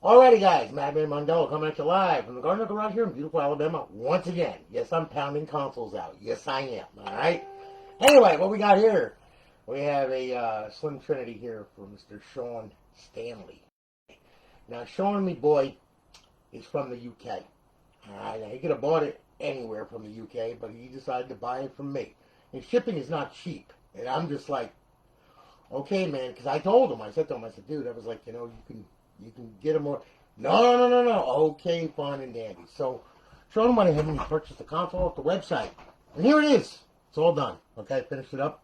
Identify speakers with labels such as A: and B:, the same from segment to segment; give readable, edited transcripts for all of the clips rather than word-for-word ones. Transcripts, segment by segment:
A: Alrighty guys, Madman Mondello coming at you live from the Garden Garage here in beautiful Alabama once again. Yes, I'm pounding consoles out. Yes, I am. Alright? Anyway, what we got here? We have a Slim Trinity here for Mr. Shaun Stanley. Now, Shaun, me boy, is from the UK. Alright, now he could have bought it anywhere from the UK, but he decided to buy it from me. And shipping is not cheap. And I'm just like, okay, man, because I told him, I said to him, I said, dude, I was like, you know, you can get them more. No. Okay, fine and dandy. So, Shaun went ahead and he purchased the console off the website. And here it is. It's all done. Okay, finished it up.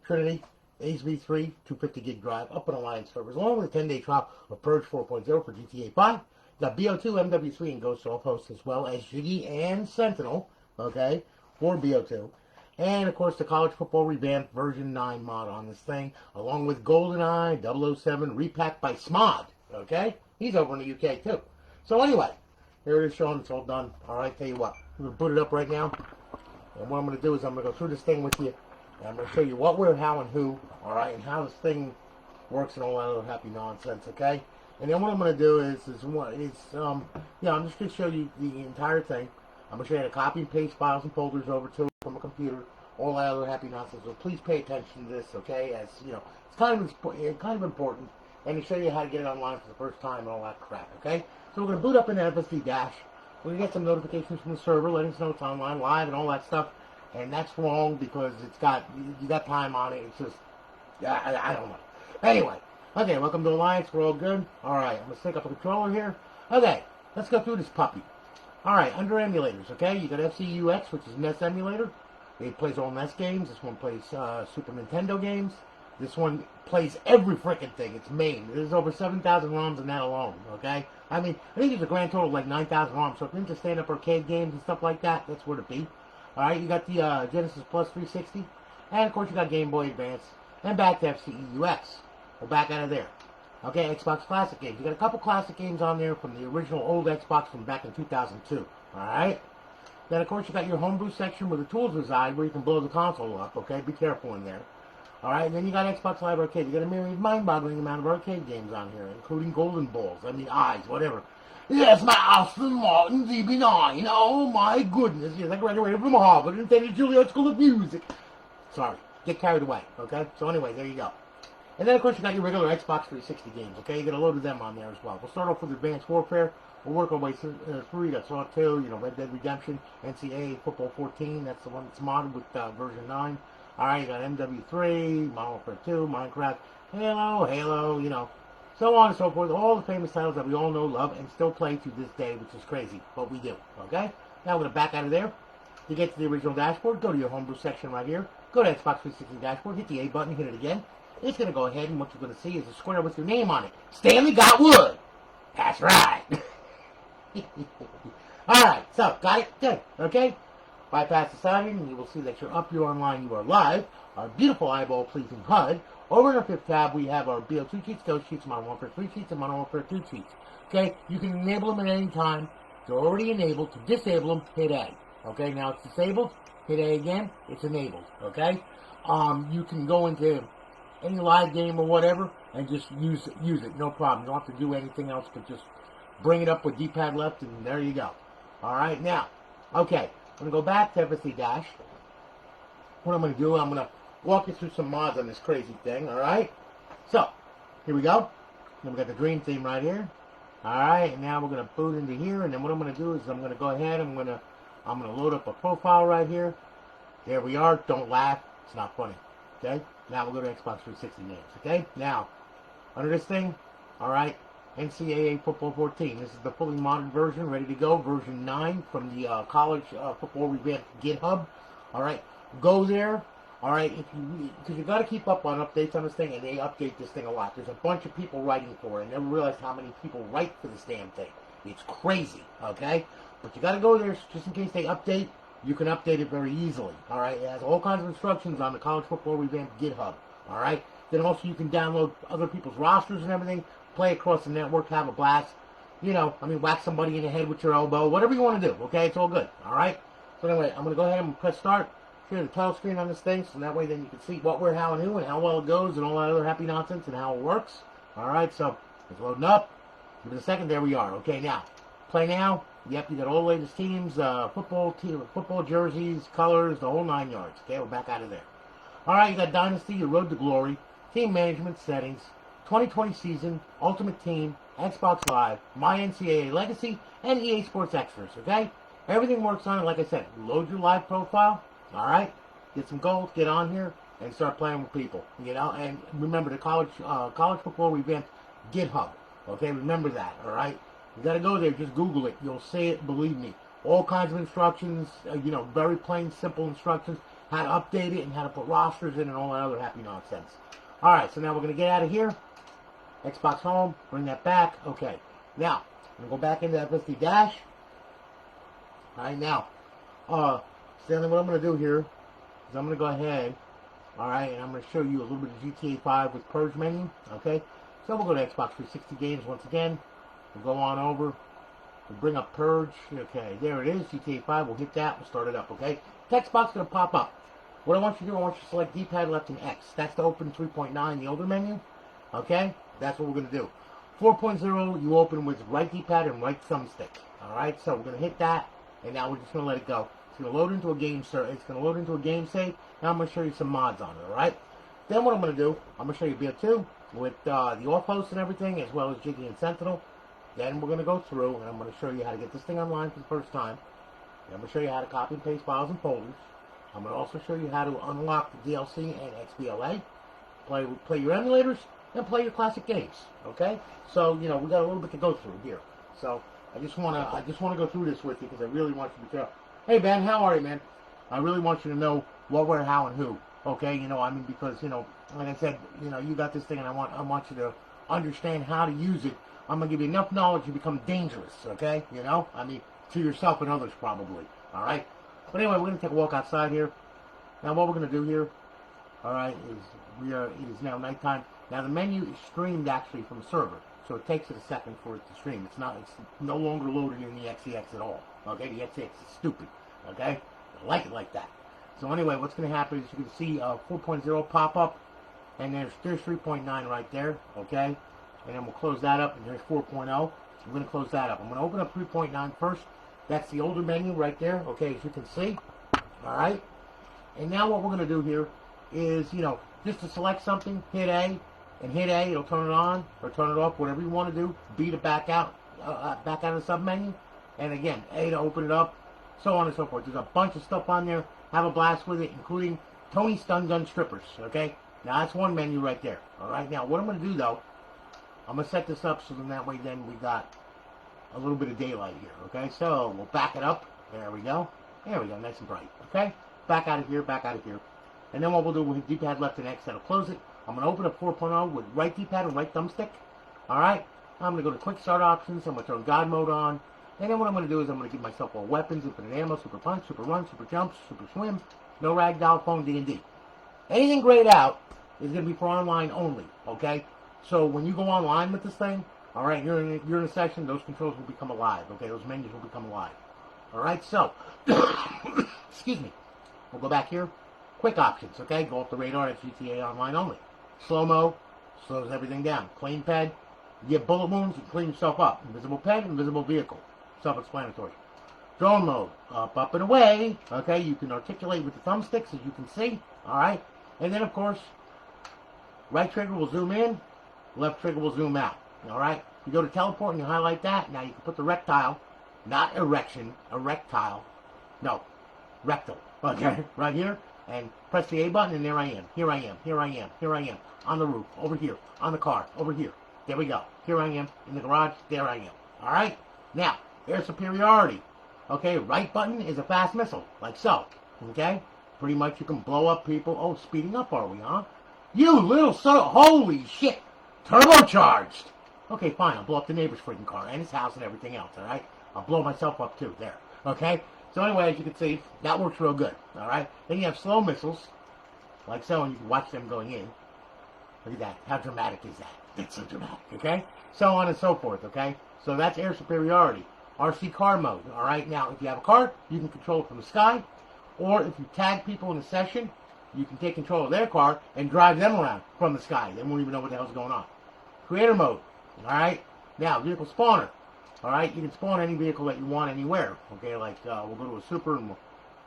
A: Trinity, ASV3, 250 gig drive, up on Alliance servers, along with a 10-day trial of Purge 4.0 for GTA 5. Got BO2, MW3, and Ghost Offhosts, as well as Jiggy and Sentinel, okay, for BO2. And, of course, the College Football Revamped version 9 mod on this thing, along with Goldeneye, 007, repacked by Smod, okay? He's over in the UK, too. So, anyway, here it is, Shaun. It's all done. All right, tell you what. I'm going to boot it up right now. And what I'm going to do is I'm going to go through this thing with you. And I'm going to show you what, where, how, and who, all right, and how this thing works and all that other happy nonsense, okay? And then what I'm going to do is I'm just going to show you the entire thing. I'm going to show you how to copy and paste files and folders over to from a computer, all that other happy nonsense. So please pay attention to this, okay? As you know, it's kind of important, and to show you how to get it online for the first time and all that crap, okay? So we're going to boot up an FSD dash. We're going to get some notifications from the server, letting us know it's online, live, and all that stuff. And that's wrong because you got time on it. It's just, I don't know. Anyway, okay, welcome to Alliance. We're all good. All right, I'm going to sync up a controller here. Okay, let's go through this puppy. All right, under emulators, okay, you got FCUX, which is NES emulator. It plays all NES games. This one plays Super Nintendo games. This one plays every frickin' thing. It's main. There's over 7,000 ROMs in that alone, okay? I mean, I think there's a grand total of like 9,000 ROMs. So if you're into stand-up arcade games and stuff like that, that's where to be. All right, you got the Genesis Plus 360. And, of course, you got Game Boy Advance. And back to FCEUX. We're back out of there. Okay, Xbox Classic games. You got a couple classic games on there from the original old Xbox from back in 2002. Alright? Then, of course, you got your homebrew section where the tools reside, where you can blow the console up, okay? Be careful in there. Alright, and then you got Xbox Live Arcade. You got a myriad mind-boggling amount of arcade games on here, including Golden Balls, Eyes, whatever. Yes, my Aston Martin DB9. Oh, my goodness. Yes, I graduated from Harvard and attended Juilliard School of Music. Sorry, get carried away, okay? So, anyway, there you go. And then, of course, you got your regular Xbox 360 games, okay? You got a load of them on there as well. We'll start off with Advanced Warfare. We'll work our way through. You got SWAT 2, Red Dead Redemption, Ncaa Football 14. That's the one that's modded with version 9. All right, you got MW3, Modern Warfare 2, Minecraft, Halo, so on and so forth. All the famous titles that we all know, love, and still play to this day, which is crazy, but we do, okay? Now we're going to back out of there. To get to the original dashboard, go to your homebrew section right here. Go to Xbox 360 dashboard, hit the A button, hit it again. It's going to go ahead, and what you're going to see is a square with your name on it. Stanley got wood. That's right. Alright, so, got it? Good, okay? Bypass the signing, and you will see that you're up, you're online, you are live. Our beautiful eyeball-pleasing HUD. Over in our fifth tab, we have our BO2 cheats, Ghost cheats, Modern Warfare 3 cheats, and Modern Warfare 2 cheats. Okay, you can enable them at any time. They're already enabled. To disable them, hit A. Okay, now it's disabled. Hit A again. It's enabled. Okay, you can go into any live game or whatever and just use it. No problem. You don't have to do anything else but just bring it up with D-pad left, and there you go. All right, now, okay, I'm going to go back to FSD Dash. What I'm going to do, I'm going to walk you through some mods on this crazy thing, all right? So, here we go. Then we got the green theme right here. All right, and now we're going to boot into here, and then what I'm going to do is I'm going to go ahead, I'm going to load up a profile right here. There we are. Don't laugh. It's not funny, okay? Now we'll go to Xbox 360 games, okay? Now, under this thing, all right, Ncaa Football 14. This is the fully modded version, ready to go, version 9 from the College Football Revamped GitHub. All right, go there. All right, because you got to keep up on updates on this thing, and they update this thing a lot. There's a bunch of people writing for it. I never realized how many people write for this damn thing. It's crazy, okay? But you got to go there just in case they update. You can update it very easily, all right? It has all kinds of instructions on the College Football Revamped GitHub, all right? Then also you can download other people's rosters and everything, play across the network, have a blast. Whack somebody in the head with your elbow, whatever you want to do, okay? It's all good, all right? So anyway, I'm going to go ahead and press start. Share the title screen on this thing, so that way then you can see what, where, how, and who, and how well it goes, and all that other happy nonsense, and how it works. All right, so it's loading up. But the second, there we are. Okay, now, play now. Yep, you got all the latest teams, football jerseys, colors, the whole 9 yards. Okay, we're back out of there. All right, you got Dynasty, your Road to Glory, Team Management Settings, 2020 Season, Ultimate Team, Xbox Live, My NCAA Legacy, and EA Sports Extras, okay? Everything works on it, like I said. Load your live profile, all right? Get some gold, get on here, and start playing with people, you know? And remember the college football Revamped GitHub, okay? Remember that, all right? You got to go there, just Google it. You'll see it, believe me. All kinds of instructions, you know, very plain, simple instructions, how to update it and how to put rosters in and all that other happy nonsense. All right, so now we're going to get out of here. Xbox Home, bring that back. Okay, now, I'm going to go back into FSD Dash. All right, now, Stanley, what I'm going to do here is I'm going to go ahead, all right, and I'm going to show you a little bit of GTA 5 with Purge Menu, okay? So we'll go to Xbox 360 Games once again. We'll go on over. We'll bring up Purge. Okay, there it is, GTA 5. We'll hit that. We'll start it up, okay? Text box going to pop up. What I want you to do, I want you to select D-pad left and X. That's to open 3.9, the older menu. Okay? That's what we're going to do. 4.0, you open with right D-pad and right thumbstick. Alright? So we're going to hit that, and now we're just going to let it go. It's going to load into a game, sir. It's going to load into a game save. Now I'm going to show you some mods on it, alright? Then what I'm going to do, I'm going to show you BO2 with the Offhosts and everything, as well as Jiggy and Sentinel. Then we're going to go through, and I'm going to show you how to get this thing online for the first time. And I'm going to show you how to copy and paste files and folders. I'm going to also show you how to unlock the DLC and XBLA, play your emulators, and play your classic games. Okay? So, you know, we got a little bit to go through here. So, I just want to go through this with you because I really want you to tell. Hey, Ben, how are you, man? I really want you to know what, where, how, and who. Okay? You know, I mean, because, you know, like I said, you know, you got this thing, and I want you to understand how to use it. I'm going to give you enough knowledge to become dangerous, okay? You know? I mean, to yourself and others, probably. All right? But anyway, we're going to take a walk outside here. Now, what we're going to do here, all right, is it is now nighttime. Now, the menu is streamed, actually, from a server. So it takes it a second for it to stream. It's no longer loaded in the XEX at all. Okay? The XEX is stupid. Okay? I like it like that. So anyway, what's going to happen is you can see 4.0 pop up. And there's 3.9 right there. Okay? And then we'll close that up, and there's 4.0. I'm going to close that up. I'm going to open up 3.9 first. That's the older menu right there, okay, as you can see. All right? And now what we're going to do here is, you know, just to select something, hit A, and hit A, it'll turn it on or turn it off, whatever you want to do. B to back out of the sub-menu. And again, A to open it up, so on and so forth. There's a bunch of stuff on there. Have a blast with it, including Tony Stun Gun Strippers, okay? Now, that's one menu right there. All right? Now, what I'm going to do, though, I'm going to set this up so then that way then we got a little bit of daylight here, okay? So, we'll back it up. There we go. There we go, nice and bright, okay? Back out of here, back out of here. And then what we'll do, we'll hit D-pad left and X, that'll close it. I'm going to open up 4.0 with right D-pad and right thumbstick, all right? I'm going to go to quick start options. I'm going to turn God mode on. And then what I'm going to do is I'm going to give myself all weapons, infinite ammo, super punch, super run, super jumps, super swim, no ragdoll, phone, D&D. Anything grayed out is going to be for online only, okay? So when you go online with this thing, all right, you're in a session, those controls will become alive, okay? Those menus will become alive. All right, so, excuse me. We'll go back here. Quick options, okay? Go off the radar, that's GTA Online only. Slow-mo, slows everything down. Clean ped, you get bullet wounds, you clean yourself up. Invisible ped, invisible vehicle. Self-explanatory. Drone mode, up, and away. Okay, you can articulate with the thumbsticks, as you can see. All right, and then, of course, right trigger will zoom in, left trigger will zoom out. All right, you go to teleport and you highlight that. Now you can put the rectile, not erection, erectile, no, rectal. Okay, right here, and press the A button, and there I am. Here I am. Here I am. Here I am. On the roof. Over here. On the car. Over here. There we go. Here I am in the garage. There I am. All right. Now, air superiority. Okay, right button is a fast missile, like so. Okay, pretty much you can blow up people. Oh, speeding up, are we, huh? You little son of... Holy shit! Turbocharged! Okay, fine, I'll blow up the neighbor's freaking car and his house and everything else, alright? I'll blow myself up too, there. Okay? So anyway, as you can see, that works real good, alright? Then you have slow missiles, like so, and you can watch them going in. Look at that. How dramatic is that? That's so dramatic, okay? So on and so forth, okay? So that's air superiority. RC car mode, alright? Now, if you have a car, you can control it from the sky, or if you tag people in a session, you can take control of their car and drive them around from the sky. They won't even know what the hell's going on. Creator mode, alright? Now, vehicle spawner. All right, you can spawn any vehicle that you want anywhere. Okay, like we'll go to a super and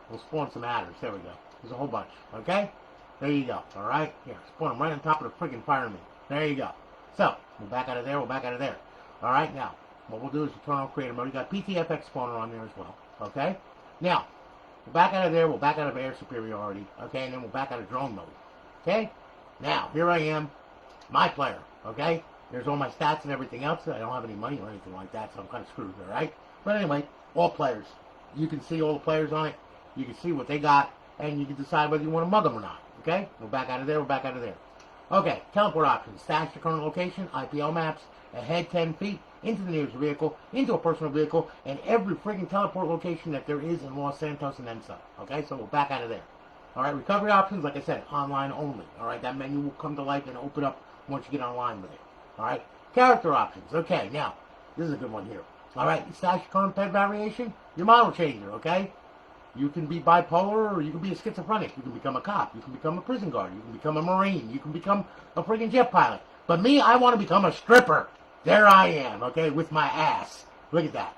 A: we'll spawn some adders. There we go. There's a whole bunch. Okay, there you go. All right, here, spawn them right on top of the friggin' fireman. There you go. So we'll back out of there. We'll back out of there. All right, now what we'll do is we'll turn on creator mode. You got PTFX spawner on there as well. Okay, now we'll back out of there. We'll back out of air superiority. Okay, and then we'll back out of drone mode. Okay, now here I am, my player. Okay. There's all my stats and everything else. I don't have any money or anything like that, so I'm kind of screwed, all right? But anyway, all players. You can see all the players on it. You can see what they got, and you can decide whether you want to mug them or not, okay? We're back out of there. We're back out of there. Okay, teleport options. Stash your current location, IPL maps, ahead 10 feet, into the nearest vehicle, into a personal vehicle, and every friggin' teleport location that there is in Los Santos and then some, okay? So we're back out of there. All right, recovery options, like I said, online only, all right? That menu will come to life and open up once you get online with it. All right, character options. Okay, now, this is a good one here. All right, you stash your current pet variation, your model changer, okay? You can be bipolar or you can be a schizophrenic. You can become a cop. You can become a prison guard. You can become a Marine. You can become a friggin' jet pilot. But me, I want to become a stripper. There I am, okay, with my ass. Look at that.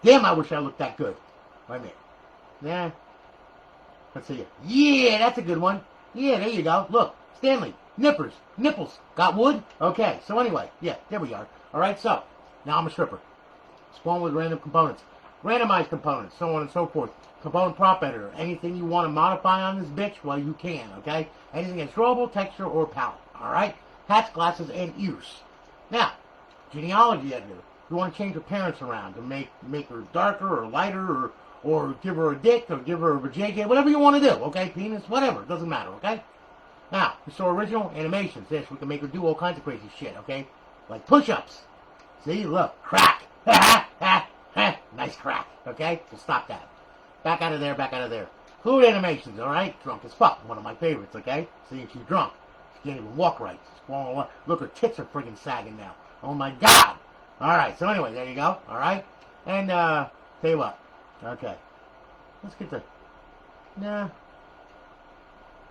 A: Damn, I wish I looked that good. Wait a minute. Yeah. Let's see it. Yeah, that's a good one. Yeah, there you go. Look, Stanley. Nipples. Got wood? Okay, so anyway, yeah, there we are. Alright, so, now I'm a stripper. Spawn with random components. Randomized components, so on and so forth. Component prop editor. Anything you want to modify on this bitch, well, you can, okay? Anything that's drawable, texture, or palette. Alright? Hats, glasses, and ears. Now, genealogy editor. You want to change her parents around to make her darker or lighter or give her a dick or give her a JJ, whatever you want to do, okay? Penis, whatever, it doesn't matter, okay? Now, restore original animations. This, we can make her do all kinds of crazy shit, okay? Like push-ups. See, look, crack. Nice crack, okay? So stop that. Back out of there, back out of there. Food animations, alright? Drunk as fuck, one of my favorites, okay? See, she's drunk. She can't even walk right. Look, her tits are friggin' sagging now. Oh my god! Alright, so anyway, there you go, alright? And, tell you what. Okay. Let's get the... Nah.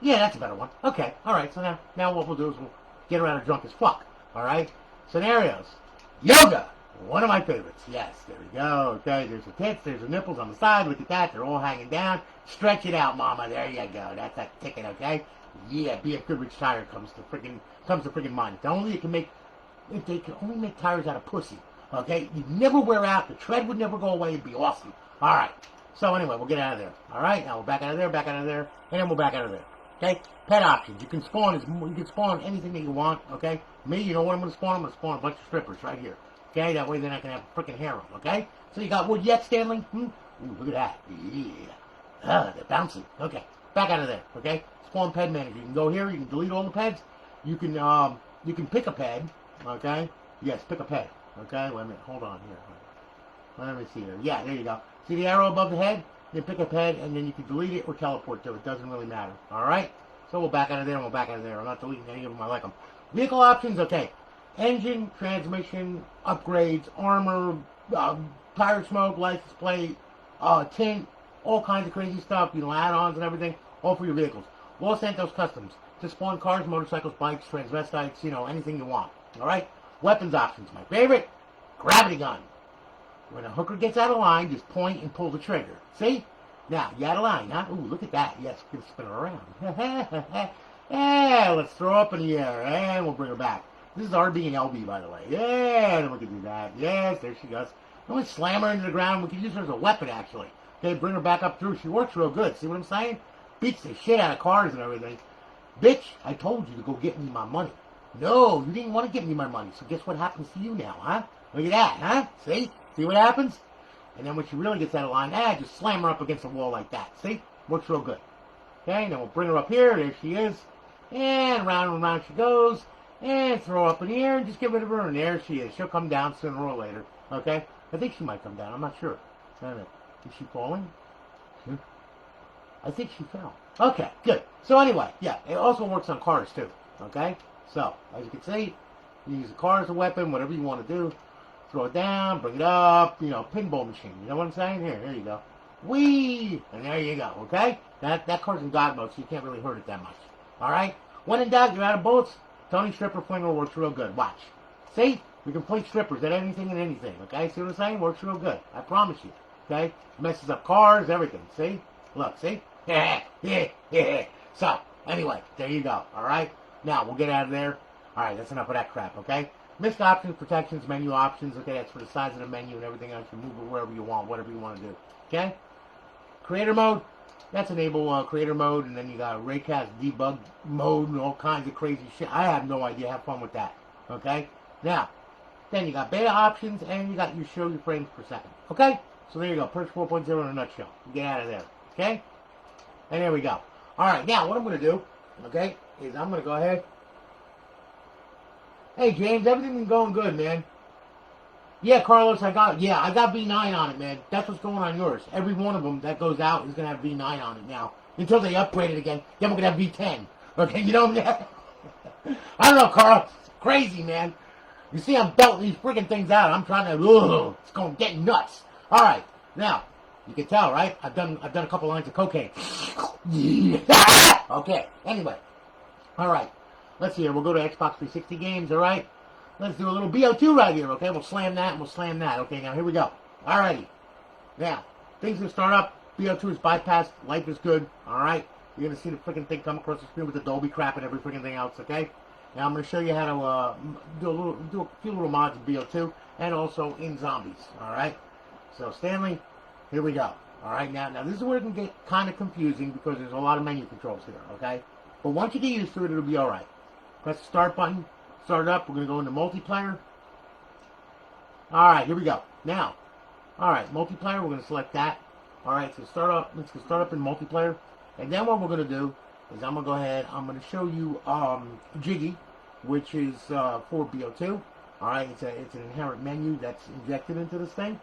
A: Yeah, that's a better one. Okay, alright, so now what we'll do is we'll get her out of drunk as fuck. Alright? Scenarios. Yoga! One of my favorites. Yes, there we go. Okay, there's the tits, there's the nipples on the side. Look at that, they're all hanging down. Stretch it out, mama. There you go. That's that ticket, okay? Yeah, BF Goodrich tire comes to friggin' mind. If they could only make tires out of pussy, okay? You'd never wear out, the tread would never go away, it'd be awesome. Alright. So anyway, we'll get out of there. Alright, now we're back out of there, and then we're back out of there. Okay? Pet options. You can spawn anything that you want, okay? Me, you know what I'm going to spawn? I'm going to spawn a bunch of strippers right here. Okay? That way then I can have a freaking harem, okay? So you got wood yet, Stanley? Ooh, look at that. Yeah. They're bouncing. Okay. Back out of there, okay? Spawn ped manager. You can go here, you can delete all the peds. You can pick a ped, okay? Yes, pick a ped. Okay? Wait a minute. Hold on here. Let me see here. Yeah, there you go. See the arrow above the head? You pick a ped, and then you can delete it or teleport to it. It doesn't really matter. Alright? So we'll back out of there, and we'll back out of there. I'm not deleting any of them. I like them. Vehicle options, okay. Engine, transmission, upgrades, armor, tire smoke, license plate, tint, all kinds of crazy stuff, add-ons and everything, all for your vehicles. Los Santos Customs, to spawn cars, motorcycles, bikes, transvestites, anything you want. Alright? Weapons options, my favorite, gravity gun. When a hooker gets out of line, just point and pull the trigger. See? Now, you out of line, huh? Ooh, look at that. Yes, we can spin her around. Yeah, let's throw her up in the air, and we'll bring her back. This is RB and LB, by the way. Yeah, then we can do that. Yes, there she goes. Then we slam her into the ground. We can use her as a weapon, actually. Okay, bring her back up through. She works real good. See what I'm saying? Beats the shit out of cars and everything. Bitch, I told you to go get me my money. No, you didn't want to get me my money, so guess what happens to you now, huh? Look at that, huh? See? See what happens? And then when she really gets out of line, just slam her up against the wall like that. See? Works real good. Okay, and then we'll bring her up here. There she is. And round she goes. And throw her up in the air and just get rid of her. And there she is. She'll come down sooner or later. Okay? I think she might come down. I'm not sure. I don't know. Is she falling? I think she fell. Okay, good. So anyway, yeah, it also works on cars too. Okay? So, as you can see, you use the car as a weapon, whatever you want to do. Throw it down, bring it up, pinball machine. You know what I'm saying? Here you go. Whee! And there you go, okay? That car's in God mode, so you can't really hurt it that much. Alright? When in doubt, you're out of bullets. Tony Stripper Flinger works real good. Watch. See? We can play strippers at anything and anything, okay? See what I'm saying? Works real good. I promise you, okay? Messes up cars, everything, see? Look, see? So, anyway, there you go, all right? Now, we'll get out of there. All right, that's enough of that crap, okay? Missed options, protections, menu options, okay? That's for the size of the menu and everything else. You move it wherever you want, whatever you want to do, okay? Creator mode, that's enable creator mode, and then you got raycast debug mode and all kinds of crazy shit. I have no idea. Have fun with that, okay? Now, then you got beta options, and you got show your frames per second, okay? So there you go, Purge 4.0 in a nutshell. Get out of there, okay? And there we go. All right, now what I'm going to do, okay, is I'm going to go ahead. Hey, James, everything's been going good, man. Yeah, Carlos, I got V9 on it, man. That's what's going on yours. Every one of them that goes out is going to have V9 on it now. Until they upgrade it again, then we're going to have V10. Okay, you know what I mean? I don't know, Carl. It's crazy, man. You see I'm belting these freaking things out. I'm trying to, it's going to get nuts. All right, now, you can tell, right? I've done a couple lines of cocaine. Okay, anyway. All right, let's see here. We'll go to Xbox 360 games, all right? Let's do a little BO2 right here, okay? We'll slam that and we'll slam that. Okay, now here we go. All righty. Now, things will start up. BO2 is bypassed. Life is good, all right? You're going to see the freaking thing come across the screen with the Dolby crap and every freaking thing else, okay? Now, I'm going to show you how to do a few little mods in BO2 and also in Zombies, all right? So, Stanley, here we go. All right, now this is where it can get kind of confusing because there's a lot of menu controls here, okay? But once you get used to it, it'll be all right. Press the start button. Start it up. We're going to go into multiplayer. All right, here we go. Now, all right, multiplayer. We're going to select that. All right, so start up. Let's start up in multiplayer. And then what we're going to do is I'm going to go ahead. I'm going to show you Jiggy, which is for BO2. All right, it's an inherent menu that's injected into this thing.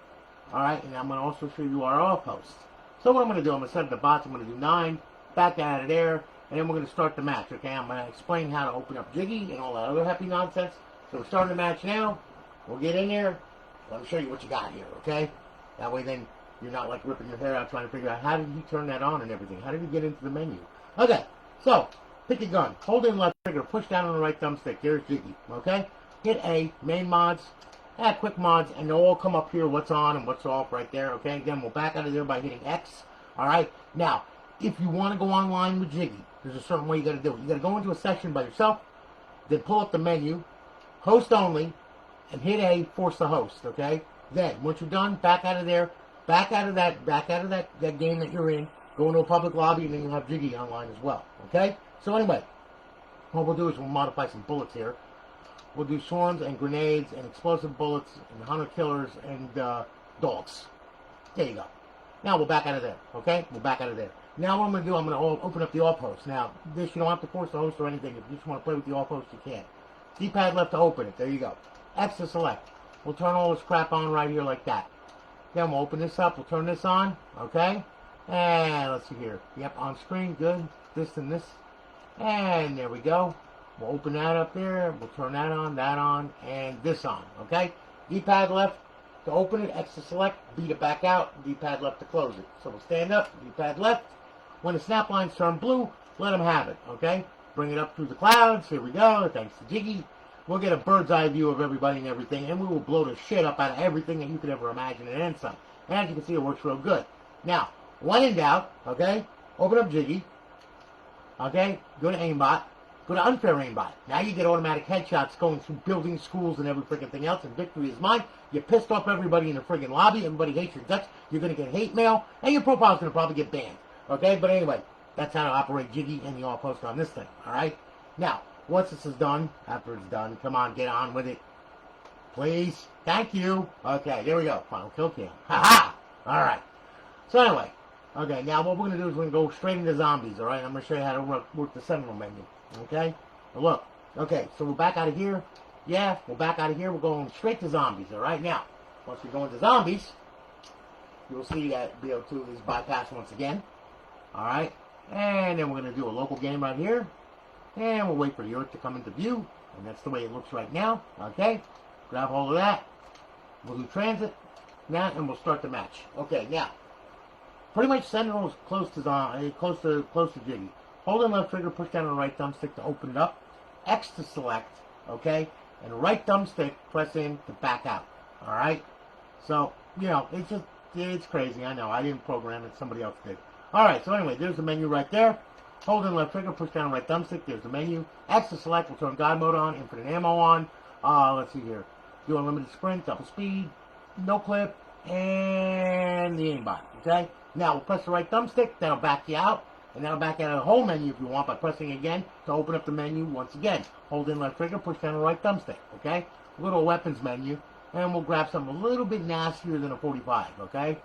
A: All right, and I'm going to also show you our Offhosts. So what I'm going to do, I'm going to set up the bots. I'm going to do 9, back out of there, and then we're going to start the match. Okay, I'm going to explain how to open up Jiggy and all that other happy nonsense. So we're starting the match now. We'll get in there. Let me show you what you got here, okay? That way then you're not like ripping your hair out trying to figure out how did he turn that on and everything. How did he get into the menu? Okay, so pick a gun. Hold in left trigger. Push down on the right thumbstick. There's Jiggy, okay? Hit A, main mods. Add quick mods, and they'll all come up here, what's on and what's off right there, okay? Then we'll back out of there by hitting X, all right? Now, if you want to go online with Jiggy, there's a certain way you got to do it. You got to go into a section by yourself, then pull up the menu, host only, and hit A, force the host, okay? Then, once you're done, back out of there, back out of that game that you're in, go into a public lobby, and then you'll have Jiggy online as well, okay? So anyway, what we'll do is we'll modify some bullets here. We'll do swarms and grenades and explosive bullets and hunter killers and dogs. There you go. Now we'll back out of there, okay? We'll back out of there. Now what I'm going to do, I'm going to open up the Offhosts. Now, this you don't have to force the host or anything. If you just want to play with the Offhosts, you can. D-pad left to open it. There you go. X to select. We'll turn all this crap on right here like that. Then we'll open this up. We'll turn this on, okay? And let's see here. Yep, on screen. Good. This and this. And there we go. We'll open that up there. We'll turn that on, and this on, okay? D-pad left to open it, X to select, B to back out, D-pad left to close it. So we'll stand up, D-pad left. When the snap lines turn blue, let them have it, okay? Bring it up through the clouds. Here we go. Thanks to Jiggy. We'll get a bird's eye view of everybody and everything, and we will blow the shit up out of everything that you could ever imagine and then some. And as you can see, it works real good. Now, when in doubt, okay, open up Jiggy, okay, go to aimbot. Go to unfair aimbot. Now you get automatic headshots going through buildings, schools, and every freaking thing else, and victory is mine. You pissed off everybody in the friggin' lobby. Everybody hates your guts. You're going to get hate mail, and your profile's going to probably get banned. Okay? But anyway, that's how to operate Jiggy and the Offhost on this thing. Alright? Now, once this is done, after it's done, come on, get on with it. Please. Thank you. Okay, there we go. Final kill cam. Ha-ha! Alright. So anyway, okay, now what we're going to do is we're going to go straight into zombies, alright? I'm going to show you how to work the Sentinel menu. Okay? Now look. Okay, so we're back out of here. Yeah, we're back out of here. We're going straight to zombies, alright? Now, once we go into zombies, you'll see that BO2 is bypassed once again. Alright? And then we're going to do a local game right here. And we'll wait for the Earth to come into view. And that's the way it looks right now. Okay? Grab hold of that. We'll do transit. Now, and we'll start the match. Okay, now. Pretty much Sentinel is close to Jiggy. Hold in left trigger, push down on the right thumbstick to open it up. X to select, okay? and right thumbstick, press in to back out. All right? So, you know, it's crazy. I know. I didn't program it. Somebody else did. All right. So anyway, there's the menu right there. Hold in left trigger, push down right thumbstick. There's the menu. X to select will turn God mode on. Infinite ammo on. Let's see here. Do unlimited sprint, double speed, no clip, and the aimbot. Okay? Now we'll press the right thumbstick. That'll back you out. And that'll back out of the whole menu if you want by pressing again to open up the menu once again. Hold in left trigger, push down the right thumbstick. Okay? Little weapons menu. And we'll grab something a little bit nastier than a 45. Okay?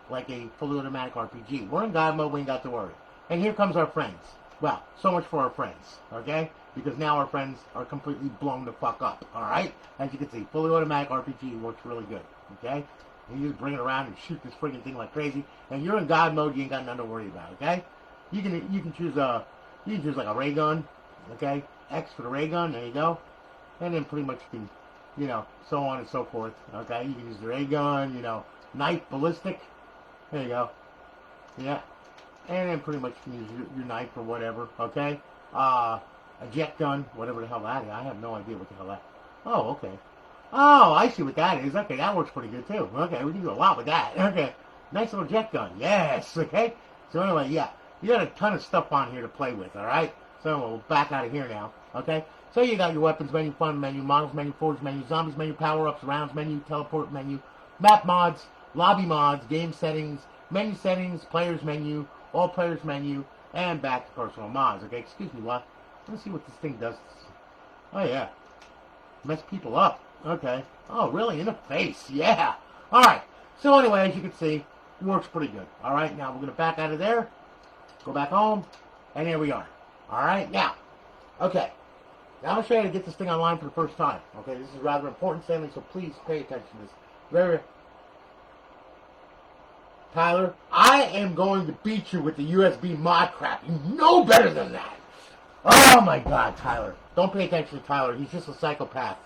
A: Like a fully automatic RPG. We're in God mode. We ain't got to worry. And here comes our friends. Well, so much for our friends. Okay? Because now our friends are completely blown the fuck up. Alright? As you can see, fully automatic RPG works really good. Okay? You just bring it around and shoot this friggin' thing like crazy. And you're in God mode, you ain't got nothing to worry about. Okay? You can choose like a ray gun. Okay? X for the ray gun, there you go. And then pretty much you can, you know, so on and so forth. Okay? You can use the ray gun, you know, knife, ballistic. There you go. Yeah. And then pretty much you can use your knife or whatever. Okay? A jet gun, whatever the hell that is. I have no idea what the hell that is. Oh, okay. Oh, I see what that is. Okay, that works pretty good too. Okay, we can do a lot with that. Okay. Nice little jet gun. Yes. Okay. So anyway, yeah. You got a ton of stuff on here to play with, alright? So we'll back out of here now. Okay? So you got your weapons menu, fun menu, models menu, forge menu, zombies menu, power-ups, rounds menu, teleport menu, map mods, lobby mods, game settings, menu settings, players menu, all players menu, and back to personal mods. Okay, excuse me, what? Let's see what this thing does. Oh, yeah. Mess people up. Okay. Oh, really? In the face. Yeah. Alright. So anyway, as you can see, it works pretty good. Alright, now we're going to back out of there. Go back home. And here we are. Alright, now. Okay. Now I'm going to show you how to get this thing online for the first time. Okay, this is rather important, Stanley, so please pay attention to this. Very... Tyler, I am going to beat you with the USB mod crap. You know better than that. Oh my God, Tyler. Don't pay attention to Tyler. He's just a psychopath.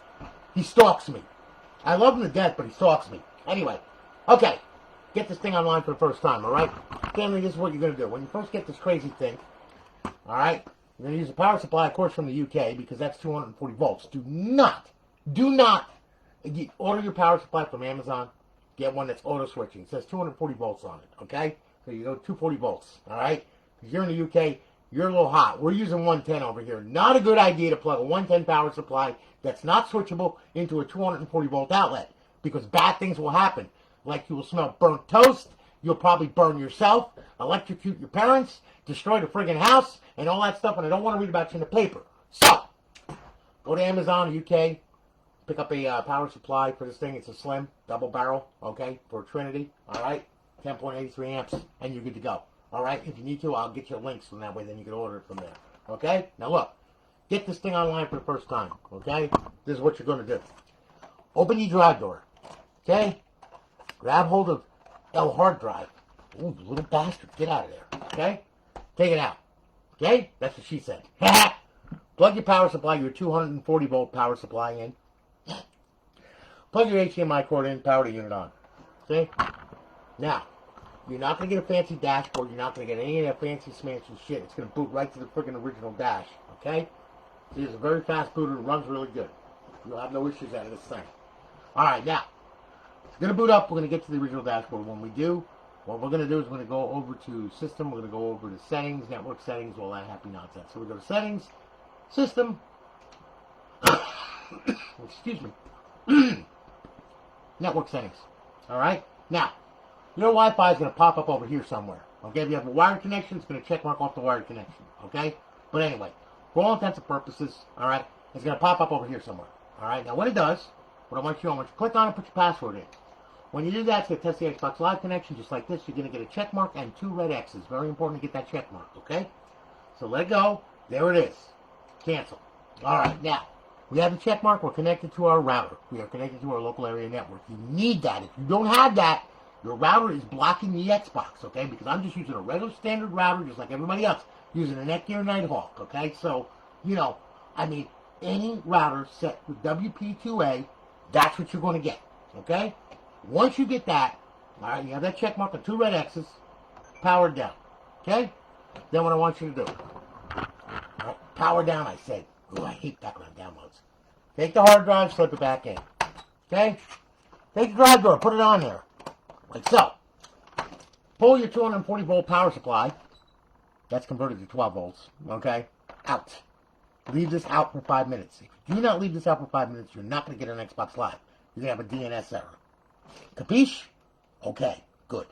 A: He stalks me. I love him to death, but he stalks me. Anyway, okay. Get this thing online for the first time, alright? Family, this is what you're going to do. When you first get this crazy thing, alright, you're going to use a power supply, of course, from the UK, because that's 240 volts. Do not order your power supply from Amazon. Get one that's auto switching. It says 240 volts on it, okay? So you go 240 volts, alright? Because you're in the UK, you're a little hot. We're using 110 over here. Not a good idea to plug a 110 power supply that's not switchable into a 240 volt outlet, because bad things will happen. Like you will smell burnt toast, you'll probably burn yourself, electrocute your parents, destroy the friggin' house, and all that stuff, and I don't want to read about you in the paper. So, go to Amazon, UK, pick up a power supply for this thing. It's a slim, double barrel, okay, for Trinity, alright? 10.83 amps, and you're good to go. Alright, if you need to, I'll get you links from that way, then you can order it from there. Okay? Now look, get this thing online for the first time, okay? This is what you're going to do. Open your drive door, okay? Grab hold of L hard drive. Ooh, you little bastard, get out of there, okay? Take it out, okay? That's what she said. Plug your power supply, your 240 volt power supply in. Plug your HDMI cord in, power the unit on, okay? Now, you're not going to get a fancy dashboard. You're not going to get any of that fancy smancy shit. It's going to boot right to the freaking original dash, okay? See, it's a very fast booter. It runs really good. You'll have no issues out of this thing. Alright, now, it's going to boot up. We're going to get to the original dashboard. When we do, what we're going to do is we're going to go over to System. We're going to go over to Settings, Network Settings, all that happy nonsense. So we go to Settings, System, excuse me, Network Settings. Alright? Now, your Wi-Fi is going to pop up over here somewhere. Okay, if you have a wired connection, it's going to check mark off the wired connection. Okay? But anyway, for all intents and purposes, alright, it's going to pop up over here somewhere. Alright, now when it does, what I want you to click on and put your password in. When you do that, it's going to test the Xbox Live connection just like this. You're going to get a check mark and 2 red X's. Very important to get that check mark, okay? So let it go. There it is. Cancel. Alright, now, we have the check mark. We're connected to our router. We are connected to our local area network. You need that. If you don't have that, your router is blocking the Xbox, okay? Because I'm just using a regular standard router, just like everybody else, using a Netgear Nighthawk, okay? So, you know, I mean, any router set with WP2A, that's what you're going to get, okay? Once you get that, all right, you have that check mark and 2 red X's, powered down, okay? Then what I want you to do, all right, power down, I said. Oh, I hate background downloads. Take the hard drive, slip it back in. Okay? Take the drive door, put it on there. Like so. Pull your 240 volt power supply. That's converted to 12 volts. Okay? Out. Leave this out for 5 minutes. If you do not leave this out for 5 minutes, you're not going to get an Xbox Live. You're going to have a DNS error. Capiche? Okay. Good.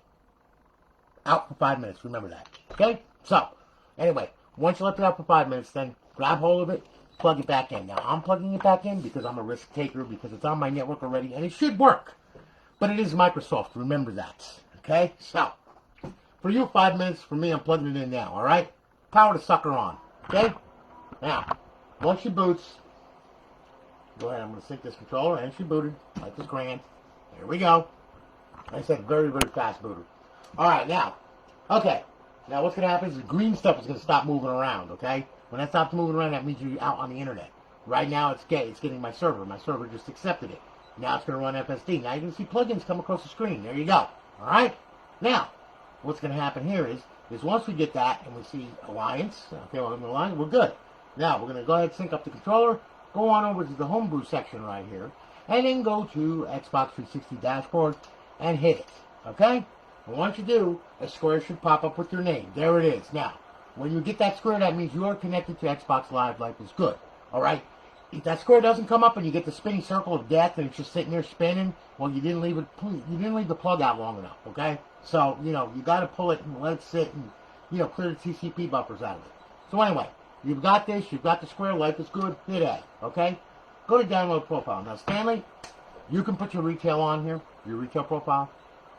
A: Out for 5 minutes. Remember that. Okay? So, anyway, once you left it out for 5 minutes, then grab hold of it, plug it back in. Now, I'm plugging it back in because I'm a risk taker, because it's on my network already, and it should work. But it is Microsoft. Remember that. Okay? So, for you, 5 minutes. For me, I'm plugging it in now. All right? Power the sucker on. Okay? Now, once she boots, go ahead. I'm going to sync this controller, and she booted. Like this grand. There we go. Like I said, very, very fast booter. All right, now. Okay. Now, what's going to happen is the green stuff is going to stop moving around, okay? When that stops moving around, that means you're out on the internet. Right now, it's getting my server. My server just accepted it. Now it's going to run FSD. Now you're going to see plugins come across the screen. There you go. All right? Now, what's going to happen here is once we get that and we see Alliance, okay, well, Alliance, we're good. Now, we're going to go ahead and sync up the controller, go on over to the homebrew section right here, and then go to Xbox 360 dashboard and hit it, okay? And once you do, a square should pop up with your name. There it is. Now, when you get that square, that means you are connected to Xbox Live. Life is good, all right? If that square doesn't come up and you get the spinning circle of death and it's just sitting there spinning, well, you didn't leave the plug out long enough, okay? So, you got to pull it and let it sit and, clear the TCP buffers out of it. So anyway, you've got this, you've got the square, life is good, hit A, okay? Go to download profile. Now, Stanley, you can put your retail on here, your retail profile,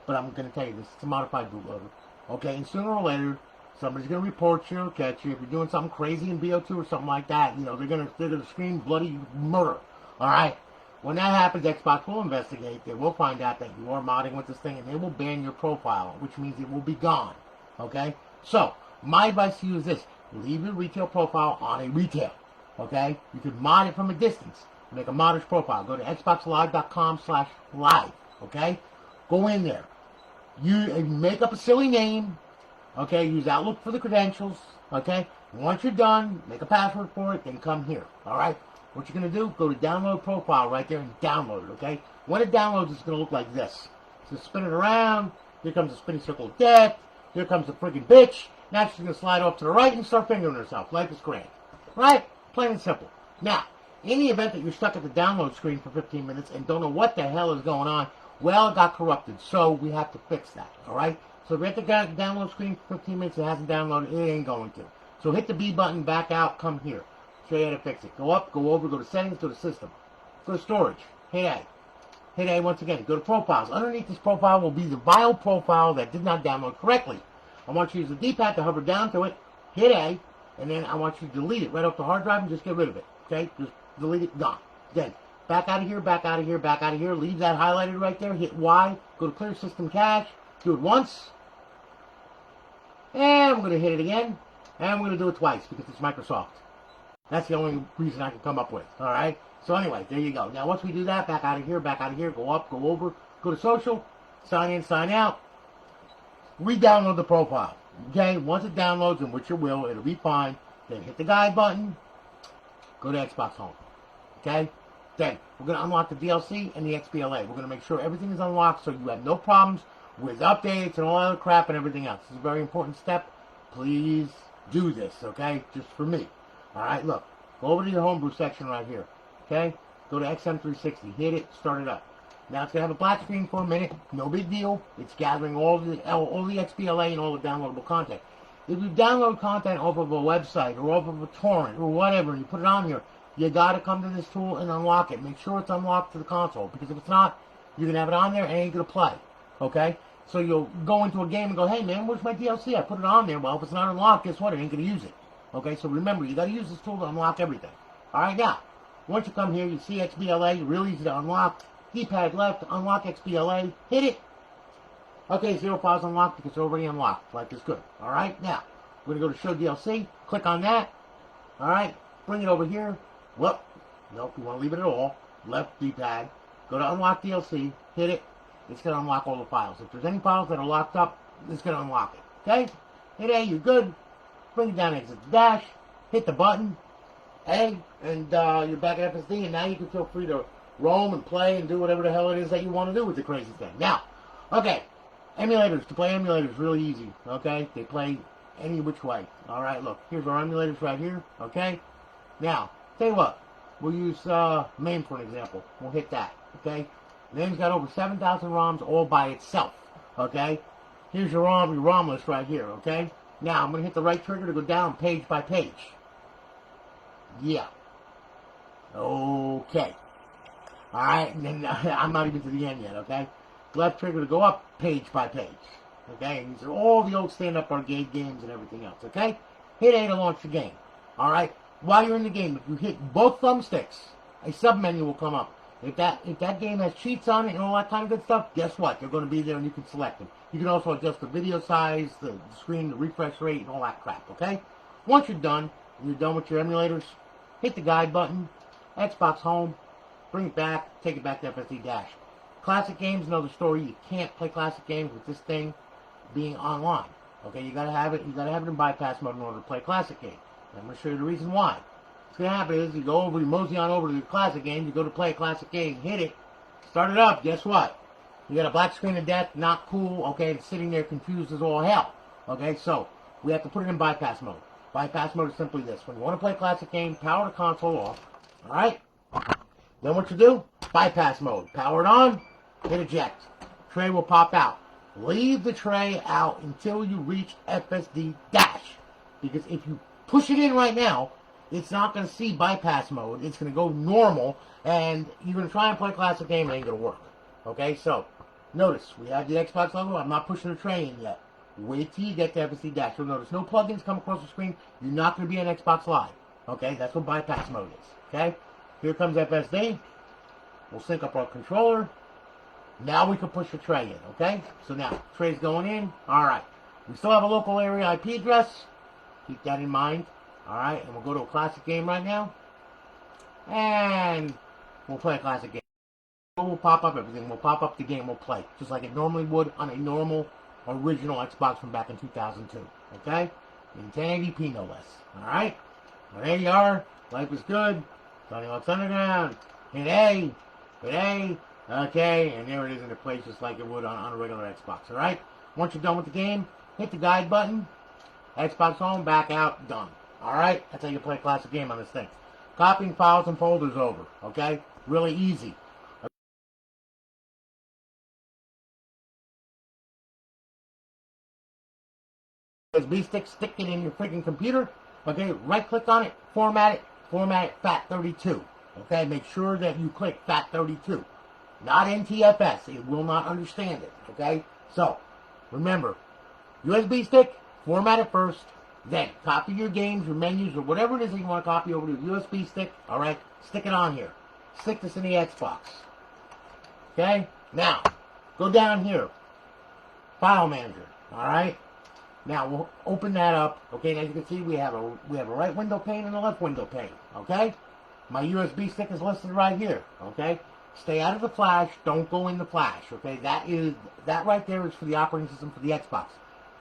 A: but I'm going to tell you this, it's a modified bootloader, okay? And sooner or later, somebody's going to report you or catch you. If you're doing something crazy in BO2 or something like that, they're going to scream bloody murder, all right? When that happens, Xbox will investigate. They will find out that you are modding with this thing, and they will ban your profile, which means it will be gone, okay? So, my advice to you is this. Leave your retail profile on a retail, okay? You can mod it from a distance. Make a modder's profile. Go to xboxlive.com/live, okay? Go in there. You make up a silly name, okay? Use Outlook for the credentials, okay? Once you're done, make a password for it, then come here, all right? What you're going to do, go to download profile right there and download it, okay? When it downloads, it's going to look like this. So spin it around. Here comes the spinning circle of death. Here comes the friggin' bitch. Now she's going to slide off to the right and start fingering herself. Life is great. Right? Plain and simple. Now, in the event that you're stuck at the download screen for 15 minutes and don't know what the hell is going on, well, it got corrupted. So we have to fix that, all right? So if you're at the download screen for 15 minutes and it hasn't downloaded, it ain't going to. So hit the B button, back out, come here. Show you how to fix it. Go up, go over, go to settings, go to system. Go to storage. Hit A. Hit A once again. Go to profiles. Underneath this profile will be the vile profile that did not download correctly. I want you to use the D-pad to hover down to it, hit A, and then I want you to delete it right off the hard drive and just get rid of it. Okay? Just delete it, gone. Then, back out of here, back out of here, back out of here. Leave that highlighted right there. Hit Y. Go to clear system cache. Do it once. And I'm going to hit it again. And I'm going to do it twice because it's Microsoft. That's the only reason I can come up with. All right? So anyway, there you go. Now, once we do that, back out of here, go up, go over, go to social, sign in, sign out, re-download the profile. Okay? Once it downloads, and which it will, it'll be fine. Then hit the guide button, go to Xbox Home. Okay? Then, we're going to unlock the DLC and the XBLA. We're going to make sure everything is unlocked so you have no problems with updates and all that other crap and everything else. This is a very important step. Please do this, okay? Just for me. Alright, look. Go over to your homebrew section right here. Okay? Go to XM360. Hit it. Start it up. Now it's going to have a black screen for a minute. No big deal. It's gathering all the XBLA and all the downloadable content. If you download content off of a website or off of a torrent or whatever and you put it on here, you got to come to this tool and unlock it. Make sure it's unlocked to the console. Because if it's not, you can have it on there and it ain't going to play. Okay? So you'll go into a game and go, hey man, where's my DLC? I put it on there. Well, if it's not unlocked, guess what? It ain't going to use it. Okay, so remember, you got to use this tool to unlock everything. All right, now, once you come here, you see XBLA, real easy to unlock. D-pad left, unlock XBLA, hit it. Okay, 0 files unlocked because it's already unlocked. Life is good. All right, now, we're going to go to Show DLC. Click on that. All right, bring it over here. Whoop. Nope, you want to leave it at all. Left D-pad. Go to Unlock DLC. Hit it. It's going to unlock all the files. If there's any files that are locked up, it's going to unlock it. Okay? Hit A, you're good. Bring it down, exit the dash, hit the button, hey, and you're back at FSD, and now you can feel free to roam and play and do whatever the hell it is that you want to do with the crazy thing. Now, okay, emulators. To play emulators, really easy, okay? They play any which way. All right, look, here's our emulators right here, okay? Now, tell you what, we'll use MAME for an example. We'll hit that, okay? MAME's got over 7,000 ROMs all by itself, okay? Here's your ROM list right here, okay? Now, I'm going to hit the right trigger to go down page by page. Yeah. Okay. Alright, and then I'm not even to the end yet, okay? Left trigger to go up page by page. Okay, and these are all the old stand-up arcade games and everything else, okay? Hit A to launch the game. Alright? While you're in the game, if you hit both thumbsticks, a sub-menu will come up. If that game has cheats on it and all that kind of good stuff, guess what? They're going to be there and you can select them. You can also adjust the video size, the screen, the refresh rate, and all that crap, okay? Once you're done, and you're done with your emulators, hit the guide button, Xbox Home, bring it back, take it back to FSD Dash. Classic games, another story. You can't play classic games with this thing being online. Okay, you gotta have it in bypass mode in order to play classic games. I'm gonna show you the reason why. What's gonna happen is you mosey on over to the classic game, you go to play a classic game, hit it, start it up, guess what? You got a black screen of death, not cool, okay, it's sitting there confused as all hell. Okay, so we have to put it in bypass mode. Bypass mode is simply this. When you want to play a classic game, power the console off. Alright? Then what you do? Bypass mode. Power it on, hit eject. Tray will pop out. Leave the tray out until you reach FSD Dash. Because if you push it in right now, it's not going to see bypass mode. It's going to go normal, and you're going to try and play a classic game, and it ain't going to work. Okay, so, notice, we have the Xbox logo. I'm not pushing the tray in yet. Wait till you get to FSD Dash. You'll notice no plugins come across the screen. You're not going to be on Xbox Live. Okay, that's what bypass mode is. Okay, here comes FSD. We'll sync up our controller. Now we can push the tray in. Okay, so now, tray's going in. Alright, we still have a local area IP address. Keep that in mind. Alright, and we'll go to a classic game right now. And we'll play a classic game. Will pop up, everything will pop up, the game will play, just like it normally would on a normal original Xbox from back in 2002, okay? In 1080p no less, alright? Well, there you are, life is good, Tony Lux Underground, hit A, okay, and there it is, and it plays just like it would on a regular Xbox, alright? Once you're done with the game, hit the guide button, Xbox Home, back out, done, alright? That's how you play a classic game on this thing. Copying files and folders over, okay? Really easy. USB stick, stick it in your freaking computer, okay, right click on it, format it FAT32, okay, make sure that you click FAT32, not NTFS, it will not understand it, okay, so, remember, USB stick, format it first, then copy your games, your menus, or whatever it is that you want to copy over to your USB stick, alright, stick it on here, stick this in the Xbox, okay, now, go down here, File Manager, alright, now, we'll open that up, okay, and as you can see, we have a right window pane and a left window pane, okay? My USB stick is listed right here, okay? Stay out of the flash, don't go in the flash, okay? That right there is for the operating system for the Xbox.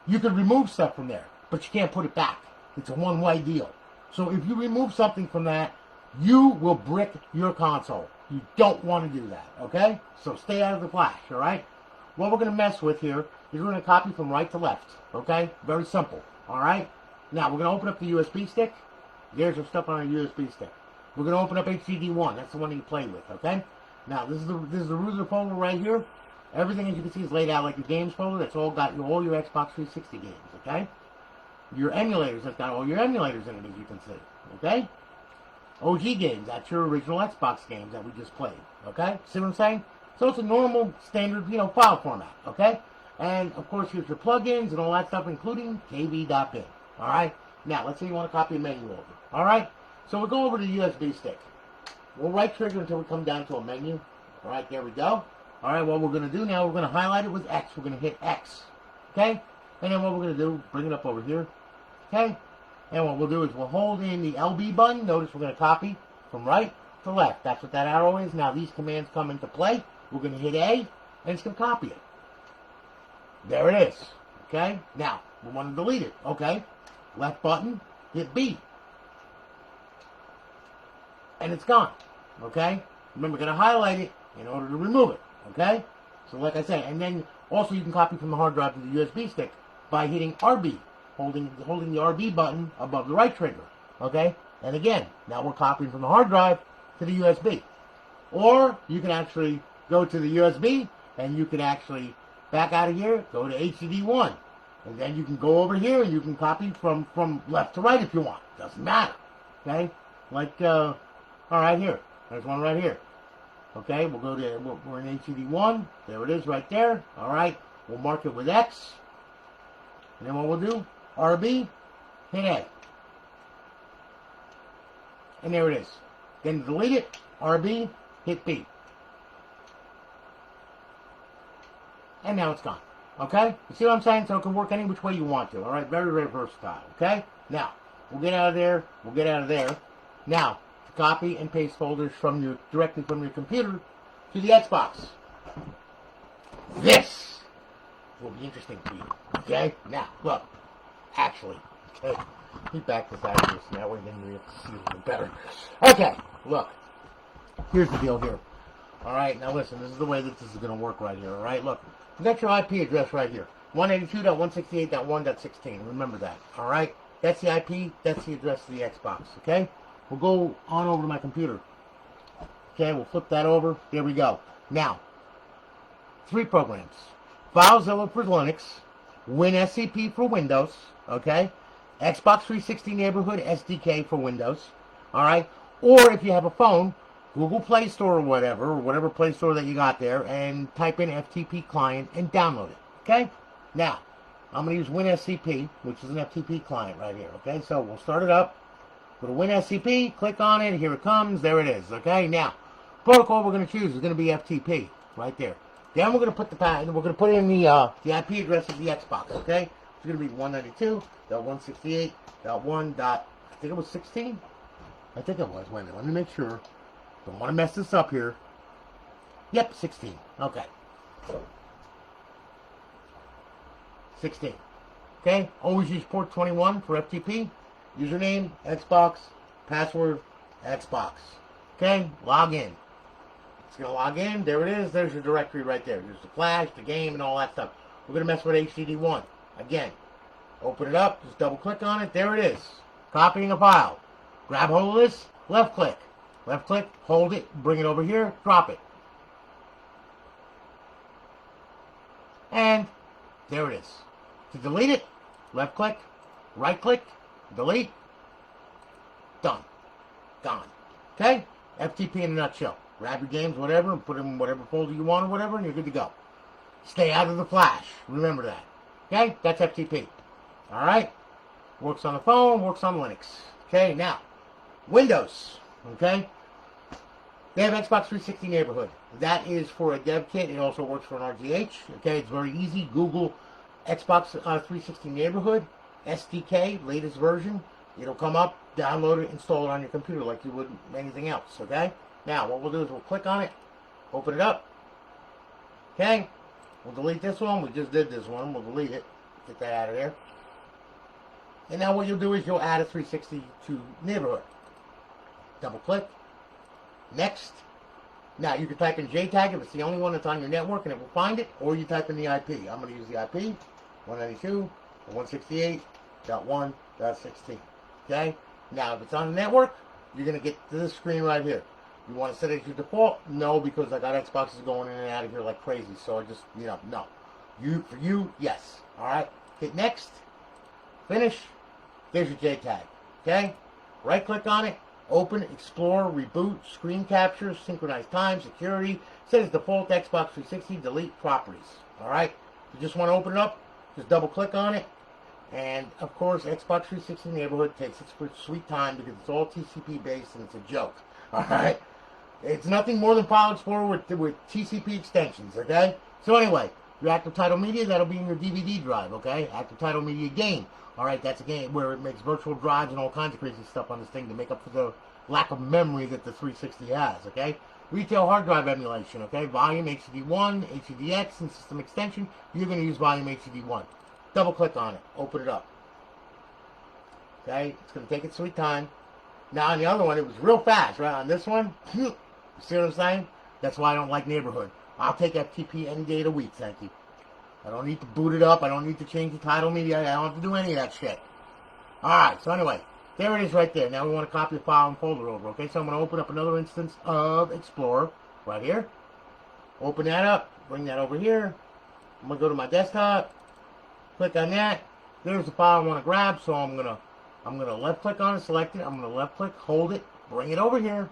A: You can remove stuff from there, but you can't put it back. It's a one-way deal. So if you remove something from that, you will brick your console. You don't want to do that, okay? So stay out of the flash, alright? What we're going to mess with here is we're going to copy from right to left, okay? Very simple, alright? Now, we're going to open up the USB stick. There's our stuff on our USB stick. We're going to open up HDD1. That's the one that you play with, okay? Now, this is the root folder right here. Everything, as you can see, is laid out like the games folder. That's all got all your Xbox 360 games, okay? Your emulators, that's got all your emulators in it, as you can see, okay? OG games, that's your original Xbox games that we just played, okay? See what I'm saying? So it's a normal, standard, file format, okay? And, of course, here's your plugins and all that stuff, including kv.bin, alright? Now, let's say you want to copy a menu over, alright? So we'll go over to the USB stick. We'll right-trigger until we come down to a menu. Alright, there we go. Alright, what we're going to do now, we're going to highlight it with X. We're going to hit X, okay? And then what we're going to do, bring it up over here, okay? And what we'll do is we'll hold in the LB button. Notice we're going to copy from right to left. That's what that arrow is. Now, these commands come into play. We're going to hit A, and it's going to copy it. There it is. Okay? Now, we want to delete it. Okay? Left button, hit B. and it's gone. Okay? Remember, you're going to highlight it in order to remove it. Okay? So like I said, and then also you can copy from the hard drive to the USB stick by hitting RB, holding the RB button above the right trigger. Okay? And again, now we're copying from the hard drive to the USB. Or you can actually go to the USB and you can actually back out of here, go to HDD1. And then you can go over here and you can copy from left to right if you want. Doesn't matter. Okay? Like, all right here. There's one right here. Okay, we'll go to, we're in HDD1. There it is right there. All right, we'll mark it with X. And then what we'll do, RB, hit A. And there it is. Then delete it, RB, hit B. And now it's gone. Okay? You see what I'm saying? So it can work any which way you want to. All right? Very, very versatile. Okay? Now, we'll get out of there. We'll get out of there. Now, to copy and paste folders directly from your computer to the Xbox. This will be interesting for you. Okay? Now, look. Actually, okay. Let me back this out of here so that way then we have to see it a little better. Okay, look. Here's the deal here. All right, now listen. This is the way that this is going to work right here. All right, look. You got your IP address right here. 182.168.1.16. Remember that. All right? That's the IP. That's the address of the Xbox. Okay? We'll go on over to my computer. Okay? We'll flip that over. There we go. Now, 3 programs. FileZilla for Linux. WinSCP for Windows. Okay? Xbox 360 Neighborhood SDK for Windows. All right? Or if you have a phone, Google Play Store or whatever Play Store that you got there, and type in FTP client and download it. Okay? Now, I'm going to use WinSCP, which is an FTP client right here. Okay? So we'll start it up. Go to WinSCP, click on it, here it comes, there it is. Okay? Now, protocol we're going to choose is going to be FTP right there. Then we're going to put in the IP address of the Xbox. Okay? It's going to be 192.168.1. I think it was 16. I think it was. Wait a minute. Let me make sure. Don't want to mess this up here. Yep, 16. Okay. 16. Okay? Always use port 21 for FTP. Username, Xbox. Password, Xbox. Okay? Log in. It's going to log in. There it is. There's your directory right there. There's the flash, the game, and all that stuff. We're going to mess with HDD1. Again, open it up. Just double click on it. There it is. Copying a file. Grab hold of this. Left click. Left click, hold it, bring it over here, drop it. And there it is. To delete it, left click, right click, delete, done. Gone. Okay? FTP in a nutshell. Grab your games, whatever, and put them in whatever folder you want or whatever, and you're good to go. Stay out of the flash. Remember that. Okay? That's FTP. Alright? Works on the phone, works on Linux. Okay, now, Windows. Okay? They have Xbox 360 Neighborhood. That is for a dev kit. It also works for an RGH. Okay, it's very easy. Google Xbox 360 Neighborhood, SDK, latest version. It'll come up, download it, install it on your computer like you would anything else. Okay? Now, what we'll do is we'll click on it, open it up. Okay? We'll delete this one. We just did this one. We'll delete it. Get that out of there. And now what you'll do is you'll add a 360 to Neighborhood. Double click. Next. Now you can type in JTAG if it's the only one that's on your network and it will find it, or you type in the IP. I'm going to use the IP, 192.168.1.16. Okay? Now if it's on the network, you're going to get to this screen right here. You want to set it as your default? No, because I got Xboxes going in and out of here like crazy, so I just, no. For you, yes. Alright? Hit next. Finish. There's your JTAG. Okay? Right click on it. Open, explore, reboot, screen capture, synchronize time, security. Says default Xbox 360, delete properties. Alright? You just want to open it up, just double click on it. And of course, Xbox 360 Neighborhood takes its sweet time because it's all TCP based and it's a joke. Alright? It's nothing more than File Explorer with TCP extensions, okay? So anyway, your Active Title Media, that'll be in your DVD drive, okay? Active Title Media Game. Alright, that's a game where it makes virtual drives and all kinds of crazy stuff on this thing to make up for the lack of memory that the 360 has, okay? Retail hard drive emulation, okay? Volume HDD1, HDDX, and system extension. You're going to use Volume HDD1. Double click on it. Open it up. Okay? It's going to take its sweet time. Now, on the other one, it was real fast, right? On this one, you see what I'm saying? That's why I don't like neighborhood. I'll take FTP any day of the week, thank you. I don't need to boot it up. I don't need to change the title media. I don't have to do any of that shit. Alright, so anyway, there it is right there. Now we want to copy the file and folder over, okay? So I'm going to open up another instance of Explorer right here. Open that up. Bring that over here. I'm going to go to my desktop. Click on that. There's the file I want to grab, so I'm going to left click on it, select it. I'm going to left click, hold it, bring it over here.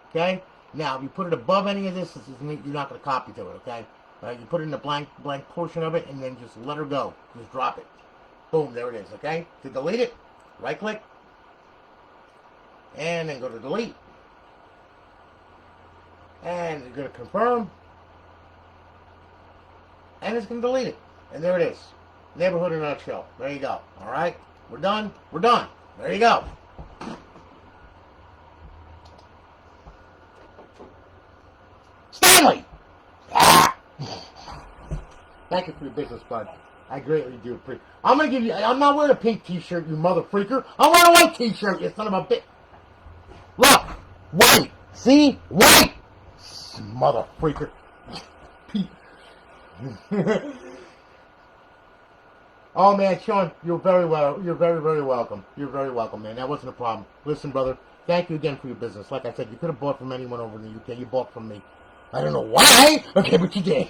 A: Okay? Now, if you put it above any of this, you're not going to copy to it, okay? You put it in the blank portion of it, and then just let her go. Just drop it. Boom, there it is, okay? To delete it, right click, and then go to delete. And you're going to confirm, and it's going to delete it. And there it is. Neighborhood in a nutshell. There you go. Alright? We're done. We're done. There you go. Stanley! Ah! Thank you for your business, bud. I greatly do appreciate it. I'm going to give you... I'm not wearing a pink t-shirt, you mother freaker. I'm wearing a white t-shirt, you son of a bitch. Look! White! See? White! Mother freaker. Oh, man, Shaun, you're very very welcome. You're very welcome, man. That wasn't a problem. Listen, brother, thank you again for your business. Like I said, you could have bought from anyone over in the UK. You bought from me. I don't know why. Okay, but you did.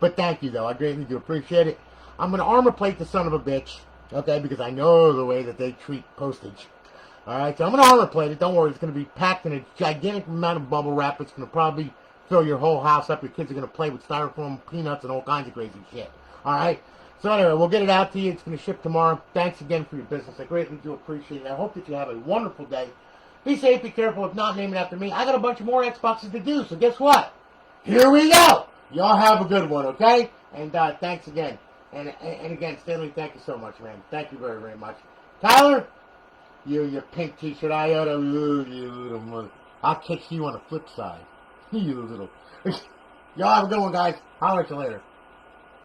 A: But thank you, though. I greatly do appreciate it. I'm going to armor plate the son of a bitch, okay, because I know the way that they treat postage. All right, so I'm going to armor plate it. Don't worry. It's going to be packed in a gigantic amount of bubble wrap. It's going to probably fill your whole house up. Your kids are going to play with styrofoam, peanuts, and all kinds of crazy shit. All right? So anyway, we'll get it out to you. It's going to ship tomorrow. Thanks again for your business. I greatly do appreciate it. I hope that you have a wonderful day. Be safe, be careful. If not, name it after me. I got a bunch of more Xboxes to do, so guess what? Here we go. Y'all have a good one, okay? And thanks again. And again, Stanley, thank you so much, man. Thank you very, very much. Tyler, your pink t-shirt, I ought to, you little mother. I'll catch you on the flip side. You little. Y'all have a good one, guys. I'll let you later.